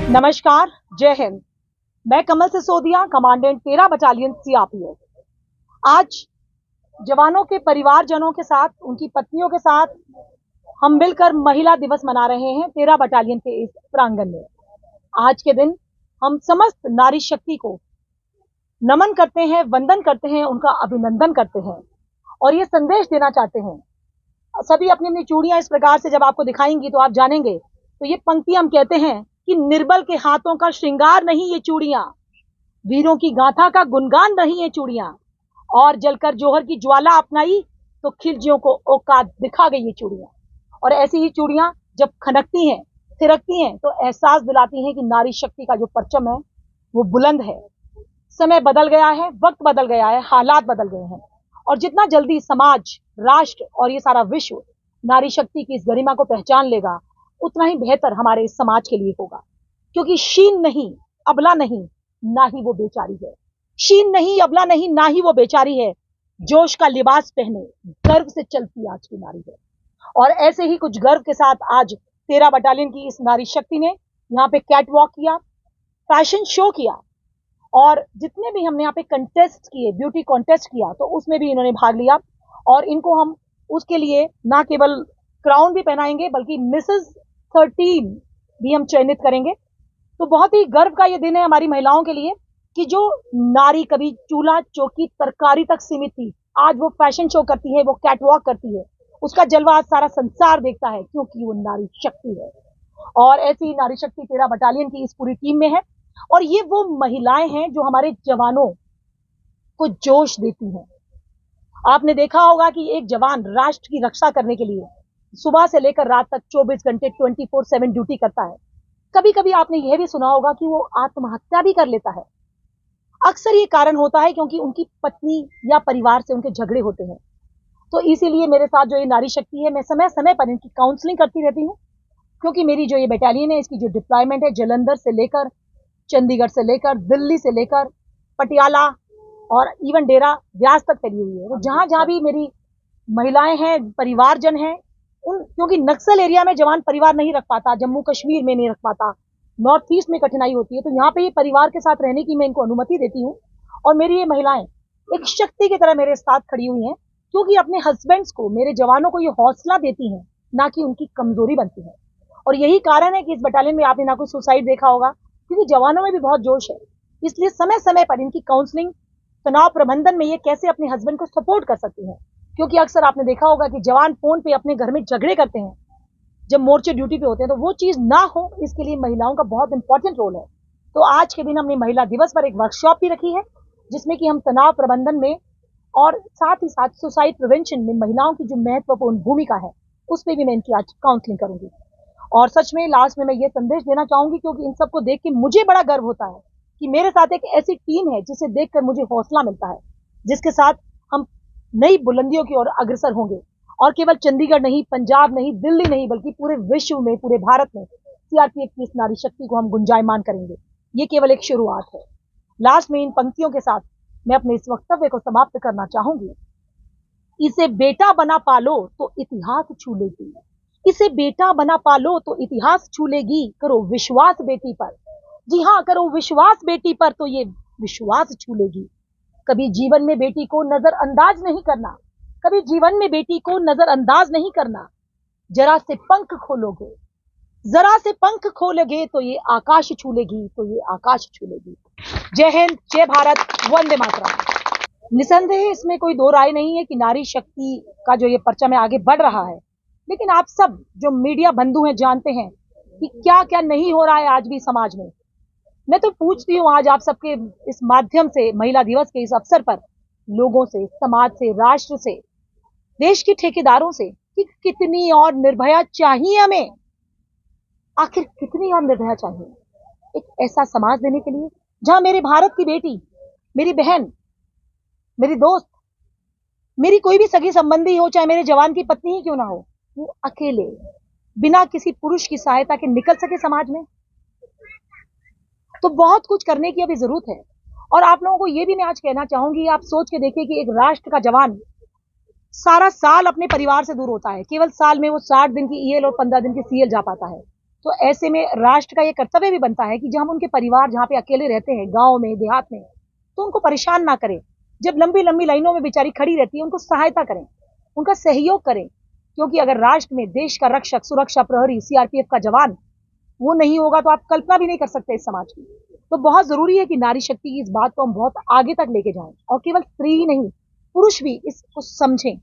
नमस्कार, जय हिंद। मैं कमल सिसोदिया, कमांडेंट 13 बटालियन सीआरपीएफ। आज जवानों के परिवारजनों के साथ, उनकी पत्नियों के साथ हम मिलकर महिला दिवस मना रहे हैं 13 बटालियन के इस प्रांगण में। आज के दिन हम समस्त नारी शक्ति को नमन करते हैं, वंदन करते हैं, उनका अभिनंदन करते हैं और ये संदेश देना चाहते हैं। सभी अपनी अपनी चूड़ियां इस प्रकार से जब आपको दिखाएंगी तो आप जानेंगे। तो ये पंक्ति हम कहते हैं कि निर्बल के हाथों का श्रृंगार नहीं ये चूड़ियां, वीरों की गाथा का गुणगान नहीं ये चूड़ियां, और जलकर जौहर की ज्वाला अपनाई तो खिलजियों को औकात दिखा गई ये चूड़ियां। और ऐसी ही चूड़ियां जब खनकती हैं, थिरकती हैं तो एहसास दिलाती हैं कि नारी शक्ति का जो परचम है वो बुलंद है। समय बदल गया है, वक्त बदल गया है, हालात बदल गए हैं और जितना जल्दी समाज, राष्ट्र और ये सारा विश्व नारी शक्ति की इस गरिमा को पहचान लेगा उतना ही बेहतर हमारे इस समाज के लिए होगा। क्योंकि शीन नहीं, अबला नहीं, ना ही वो बेचारी है। शीन नहीं, अबला नहीं, ना ही वो बेचारी है। जोश का लिबास पहने गर्व से चलती आज की नारी है। और ऐसे ही कुछ गर्व के साथ आज 13 बटालियन की इस नारी शक्ति ने यहाँ पे कैट वॉक किया, फैशन शो किया और जितने भी हमने यहाँ पे कंटेस्ट किए, ब्यूटी कॉन्टेस्ट किया, तो उसमें भी इन्होंने भाग लिया। और इनको हम उसके लिए ना केवल क्राउन भी पहनाएंगे बल्कि मिसेस 13 भी हम चयनित करेंगे। तो बहुत ही गर्व का ये दिन है हमारी महिलाओं के लिए कि जो नारी कभी चूल्हा चौकी तरकारी तक सीमित थी, आज वो फैशन शो करती है, वो कैटवॉक करती है। उसका जलवा आज सारा संसार देखता है क्योंकि वो नारी शक्ति है। और ऐसी नारी शक्ति 13 बटालियन की इस पूरी टीम में है। और ये वो महिलाएं हैं जो हमारे जवानों को जोश देती हैं। आपने देखा होगा कि एक जवान राष्ट्र की रक्षा करने के लिए सुबह से लेकर रात तक 24 घंटे 24/7 ड्यूटी करता है। कभी कभी आपने यह भी सुना होगा कि वो आत्महत्या भी कर लेता है। अक्सर ये कारण होता है क्योंकि उनकी पत्नी या परिवार से उनके झगड़े होते हैं। तो इसीलिए मेरे साथ जो ये नारी शक्ति है, मैं समय समय पर इनकी काउंसलिंग करती रहती हूँ। क्योंकि मेरी जो ये बटालियन है, इसकी जो डिप्लॉयमेंट है जलंधर से लेकर, चंडीगढ़ से लेकर, दिल्ली से लेकर, पटियाला और इवन डेरा व्यास तक फैली हुई है। तो जहां जहां भी मेरी महिलाएं हैं, परिवारजन हैं, क्योंकि नक्सल एरिया में जवान परिवार नहीं रख पाता, जम्मू कश्मीर में नहीं रख पाता, नॉर्थ ईस्ट में कठिनाई होती है, तो यहाँ पे ये परिवार के साथ रहने की मैं इनको अनुमति देती हूँ। और मेरी ये महिलाएं एक शक्ति की तरह मेरे साथ खड़ी हुई हैं क्योंकि अपने हस्बैंड्स को, मेरे जवानों को ये हौसला देती हैं, ना कि उनकी कमजोरी बनती है। और यही कारण है कि इस बटालियन में आपने ना कोई सुसाइड देखा होगा, क्योंकि जवानों में भी बहुत जोश है। इसलिए समय समय पर इनकी काउंसलिंग, तनाव प्रबंधन में ये कैसे अपने हस्बैंड को सपोर्ट कर सकती है। क्योंकि अक्सर आपने देखा होगा कि जवान फोन पे अपने घर में झगड़े करते हैं जब मोर्चे ड्यूटी पे होते हैं, तो वो चीज ना हो इसके लिए महिलाओं का बहुत इंपॉर्टेंट रोल है। तो आज के दिन हमने महिला दिवस पर एक वर्कशॉप भी रखी है जिसमें कि हम तनाव प्रबंधन में और साथ ही साथ सुसाइड प्रिवेंशन में महिलाओं की जो महत्वपूर्ण भूमिका है उस पर भी मैं इनकी आज काउंसलिंग करूंगी। और सच में लास्ट में मैं ये संदेश देना चाहूंगी क्योंकि इन सबको देख के मुझे बड़ा गर्व होता है कि मेरे साथ एक ऐसी टीम है जिसे देखकर मुझे हौसला मिलता है, जिसके साथ हम नई बुलंदियों की ओर अग्रसर होंगे। और केवल चंडीगढ़ नहीं, पंजाब नहीं, दिल्ली नहीं, बल्कि पूरे विश्व में, पूरे भारत में सीआरपीएफ की इस नारी शक्ति को हम गुंजायमान करेंगे। ये केवल एक शुरुआत है। लास्ट में इन पंक्तियों के साथ मैं अपने इस वक्तव्य को समाप्त करना चाहूंगी। इसे बेटा बना पालो तो इतिहास छू लेगी, इसे बेटा बना पालो तो इतिहास छू लेगी। करो विश्वास बेटी पर, जी हाँ, करो विश्वास बेटी पर तो ये विश्वास छू लेगी। कभी जीवन में बेटी को नजरअंदाज नहीं करना, कभी जीवन में बेटी को नजरअंदाज नहीं करना। जरा से पंख खोलोगे, जरा से पंख खोलोगे तो ये आकाश छू लेगी, तो ये आकाश छू लेगी। जय हिंद, जय भारत, वंदे मातरम। निसंदेह इसमें कोई दो राय नहीं है कि नारी शक्ति का जो ये परचम है आगे बढ़ रहा है। लेकिन आप सब जो मीडिया बंधु हैं जानते हैं कि क्या क्या नहीं हो रहा है आज भी समाज में। मैं तो पूछती हूँ आज आप सबके इस माध्यम से, महिला दिवस के इस अवसर पर, लोगों से, समाज से, राष्ट्र से, देश के ठेकेदारों से कि कितनी और निर्भया चाहिए हमें। आखिर कितनी और निर्भया चाहिए एक ऐसा समाज देने के लिए जहां मेरे भारत की बेटी, मेरी बहन, मेरी दोस्त, मेरी कोई भी सगी संबंधी हो, चाहे मेरे जवान की पत्नी ही क्यों ना हो, वो अकेले बिना किसी पुरुष की सहायता के निकल सके समाज में। तो बहुत कुछ करने की अभी जरूरत है। और आप लोगों को ये भी मैं आज कहना चाहूंगी, आप सोच के देखिए कि एक राष्ट्र का जवान सारा साल अपने परिवार से दूर होता है, केवल साल में वो 60 दिन की ईएल और 15 दिन की सीएल जा पाता है। तो ऐसे में राष्ट्र का ये कर्तव्य भी बनता है कि जब हम उनके परिवार जहाँ पे अकेले रहते हैं, गांव में, देहात में, तो उनको परेशान ना करें। जब लंबी लंबी लाइनों में बेचारी खड़ी रहती है, उनको सहायता करें, उनका सहयोग करें। क्योंकि अगर राष्ट्र में देश का रक्षक, सुरक्षा प्रहरी, सीआरपीएफ का जवान वो नहीं होगा तो आप कल्पना भी नहीं कर सकते इस समाज की। तो बहुत जरूरी है कि नारी शक्ति की इस बात को हम बहुत आगे तक लेके जाएं, और केवल स्त्री ही नहीं, पुरुष भी इसको समझें।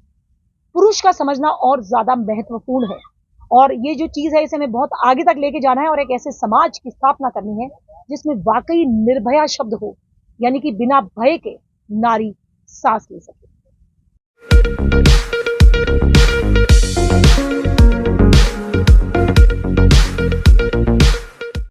पुरुष का समझना और ज्यादा महत्वपूर्ण है, और ये जो चीज है इसे हमें बहुत आगे तक लेके जाना है और एक ऐसे समाज की स्थापना करनी है जिसमें वाकई निर्भया शब्द हो, यानी कि बिना भय के नारी सांस ले सके।